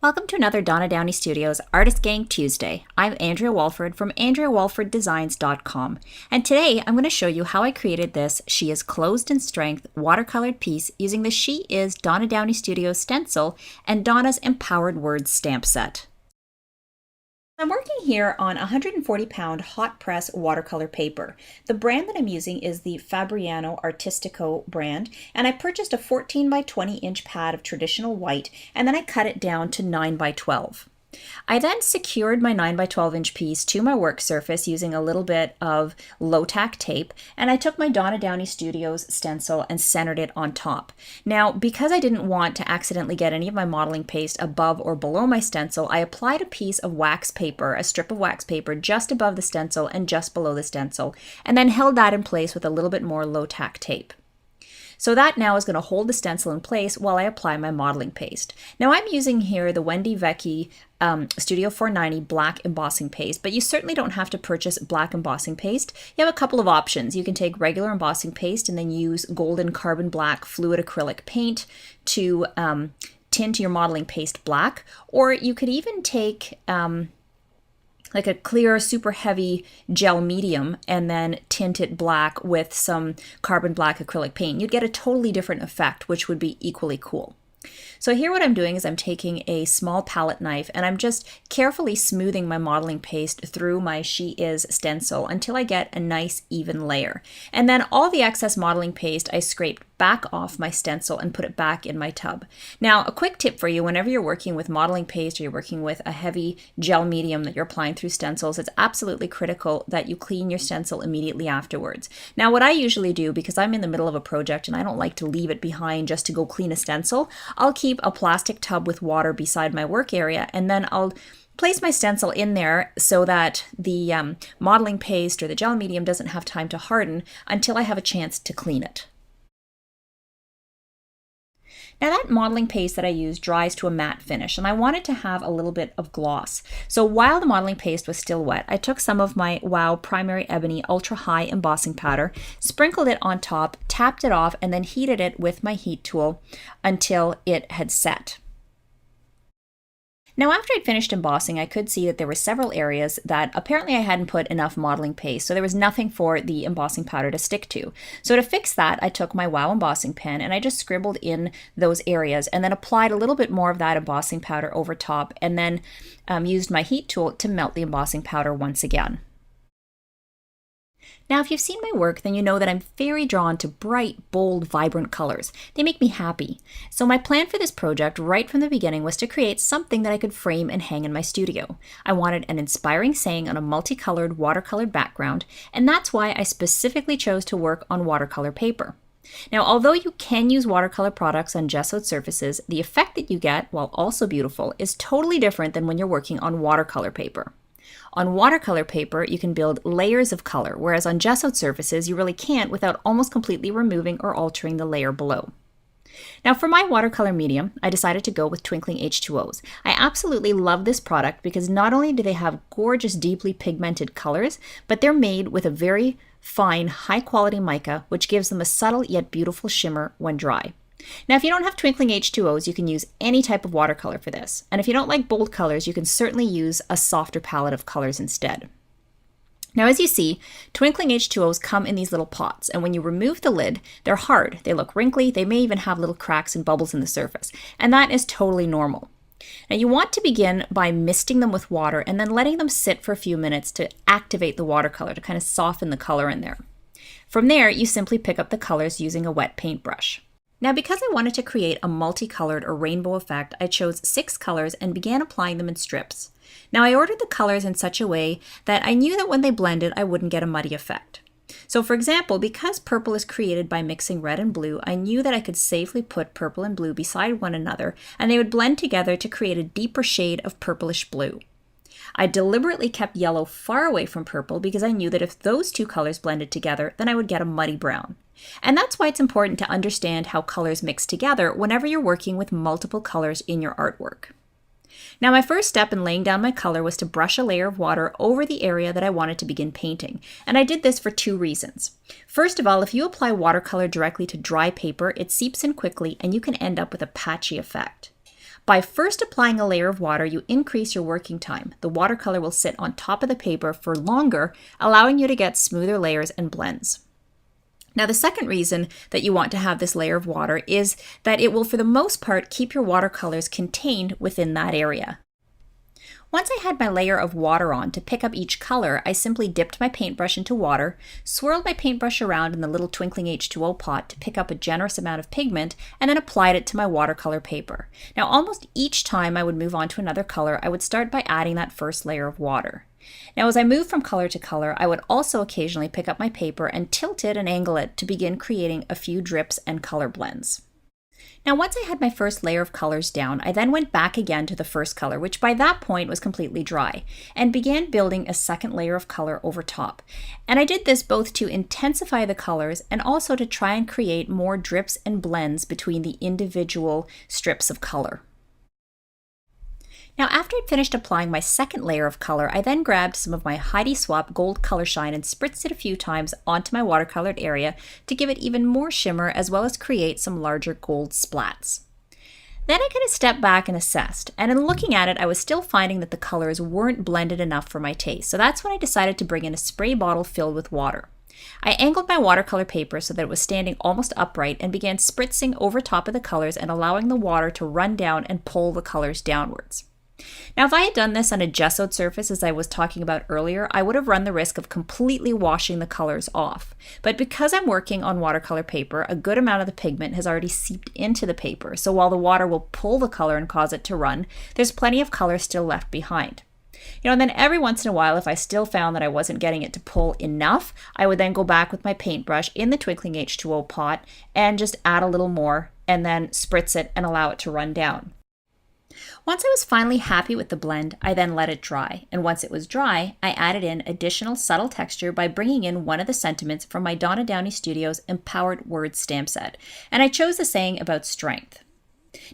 Welcome to another Donna Downey Studios Artist Gang Tuesday. I'm Andrea Walford from AndreaWalfordDesigns.com, and today I'm going to show you how I created this She Is Closed in Strength watercolored piece using the She Is Donna Downey Studios stencil and Donna's Empowered Words stamp set. I'm working here on 140-pound hot press watercolor paper. The brand that I'm using is the Fabriano Artistico brand, and I purchased a 14 by 20 inch pad of traditional white, and then I cut it down to 9 by 12. I then secured my 9 by 12 inch piece to my work surface using a little bit of low-tack tape, and I took my Donna Downey Studios stencil and centered it on top. Now, because I didn't want to accidentally get any of my modeling paste above or below my stencil, I applied a piece of wax paper, a strip of wax paper, just above the stencil and just below the stencil, and then held that in place with a little bit more low-tack tape. So that now is going to hold the stencil in place while I apply my modeling paste. Now I'm using here the Wendy Vecchi Studio 490 black embossing paste, but you certainly don't have to purchase black embossing paste. You have a couple of options. You can take regular embossing paste and then use golden carbon black fluid acrylic paint to tint your modeling paste black, or you could even take like a clear, super heavy gel medium and then tint it black with some carbon black acrylic paint. You'd get a totally different effect, which would be equally cool. So here what I'm doing is I'm taking a small palette knife and I'm just carefully smoothing my modeling paste through my She Is stencil until I get a nice even layer. And then all the excess modeling paste I scraped back off my stencil and put it back in my tub. Now, a quick tip for you, whenever you're working with modeling paste or you're working with a heavy gel medium that you're applying through stencils, it's absolutely critical that you clean your stencil immediately afterwards. Now, what I usually do, because I'm in the middle of a project and I don't like to leave it behind just to go clean a stencil, I'll keep a plastic tub with water beside my work area, and then I'll place my stencil in there so that the modeling paste or the gel medium doesn't have time to harden until I have a chance to clean it. Now that modeling paste that I use dries to a matte finish, and I wanted to have a little bit of gloss. So while the modeling paste was still wet, I took some of my WOW Primary Ebony Ultra High embossing powder, sprinkled it on top, tapped it off, and then heated it with my heat tool until it had set. Now after I'd finished embossing, I could see that there were several areas that apparently I hadn't put enough modeling paste, so there was nothing for the embossing powder to stick to. So to fix that, I took my WOW embossing pen and I just scribbled in those areas and then applied a little bit more of that embossing powder over top, and then used my heat tool to melt the embossing powder once again. Now, if you've seen my work, then you know that I'm very drawn to bright, bold, vibrant colors. They make me happy. So my plan for this project right from the beginning was to create something that I could frame and hang in my studio. I wanted an inspiring saying on a multicolored watercolor background, and that's why I specifically chose to work on watercolor paper. Now, although you can use watercolor products on gessoed surfaces, the effect that you get, while also beautiful, is totally different than when you're working on watercolor paper. On watercolor paper, you can build layers of color, whereas on gessoed surfaces, you really can't without almost completely removing or altering the layer below. Now for my watercolor medium, I decided to go with Twinkling H2Os. I absolutely love this product because not only do they have gorgeous, deeply pigmented colors, but they're made with a very fine, high-quality mica, which gives them a subtle yet beautiful shimmer when dry. Now, if you don't have Twinkling H2Os, you can use any type of watercolor for this. And if you don't like bold colors, you can certainly use a softer palette of colors instead. Now, as you see, Twinkling H2Os come in these little pots, and when you remove the lid, they're hard, they look wrinkly, they may even have little cracks and bubbles in the surface, and that is totally normal. Now, you want to begin by misting them with water and then letting them sit for a few minutes to activate the watercolor, to kind of soften the color in there. From there, you simply pick up the colors using a wet paintbrush. Now, because I wanted to create a multicolored or rainbow effect, I chose 6 colors and began applying them in strips. Now, I ordered the colors in such a way that I knew that when they blended, I wouldn't get a muddy effect. So for example, because purple is created by mixing red and blue, I knew that I could safely put purple and blue beside one another, and they would blend together to create a deeper shade of purplish blue. I deliberately kept yellow far away from purple because I knew that if those two colors blended together, then I would get a muddy brown. And that's why it's important to understand how colors mix together whenever you're working with multiple colors in your artwork. Now, my first step in laying down my color was to brush a layer of water over the area that I wanted to begin painting, and I did this for 2 reasons. First of all, if you apply watercolor directly to dry paper, it seeps in quickly and you can end up with a patchy effect. By first applying a layer of water, you increase your working time. The watercolor will sit on top of the paper for longer, allowing you to get smoother layers and blends. Now, the second reason that you want to have this layer of water is that it will, for the most part, keep your watercolors contained within that area. Once I had my layer of water on to pick up each color, I simply dipped my paintbrush into water, swirled my paintbrush around in the little twinkling H2O pot to pick up a generous amount of pigment, and then applied it to my watercolor paper. Now, almost each time I would move on to another color, I would start by adding that first layer of water. Now, as I moved from color to color, I would also occasionally pick up my paper and tilt it and angle it to begin creating a few drips and color blends. Now, once I had my first layer of colors down, I then went back again to the first color, which by that point was completely dry, and began building a second layer of color over top. And I did this both to intensify the colors and also to try and create more drips and blends between the individual strips of color. Now, after I'd finished applying my second layer of color, I then grabbed some of my Heidi Swapp Gold Color Shine and spritzed it a few times onto my watercolored area to give it even more shimmer as well as create some larger gold splats. Then I kind of stepped back and assessed, and in looking at it, I was still finding that the colors weren't blended enough for my taste, so that's when I decided to bring in a spray bottle filled with water. I angled my watercolor paper so that it was standing almost upright and began spritzing over top of the colors and allowing the water to run down and pull the colors downwards. Now, if I had done this on a gessoed surface, as I was talking about earlier, I would have run the risk of completely washing the colors off. But because I'm working on watercolor paper, a good amount of the pigment has already seeped into the paper, so while the water will pull the color and cause it to run, there's plenty of color still left behind. And then every once in a while, if I still found that I wasn't getting it to pull enough, I would then go back with my paintbrush in the twinkling H2O pot and just add a little more and then spritz it and allow it to run down. Once I was finally happy with the blend, I then let it dry, and once it was dry, I added in additional subtle texture by bringing in one of the sentiments from my Donna Downey Studios Empowered Words stamp set, and I chose the saying about strength.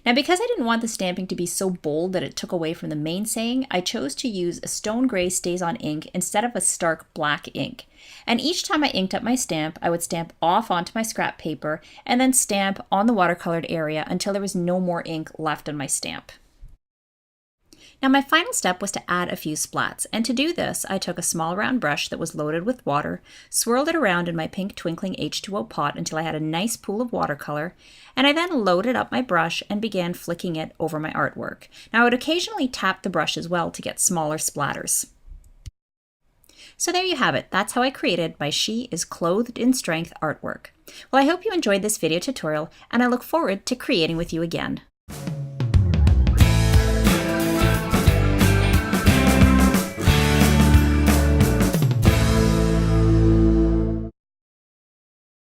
Now, because I didn't want the stamping to be so bold that it took away from the main saying, I chose to use a stone gray StazOn ink instead of a stark black ink. And each time I inked up my stamp, I would stamp off onto my scrap paper and then stamp on the watercolored area until there was no more ink left on my stamp. Now, my final step was to add a few splats, and to do this, I took a small round brush that was loaded with water, swirled it around in my pink twinkling H2O pot until I had a nice pool of watercolor, and I then loaded up my brush and began flicking it over my artwork. Now, I would occasionally tap the brush as well to get smaller splatters. So there you have it. That's how I created my She is Clothed in Strength artwork. Well, I hope you enjoyed this video tutorial, and I look forward to creating with you again.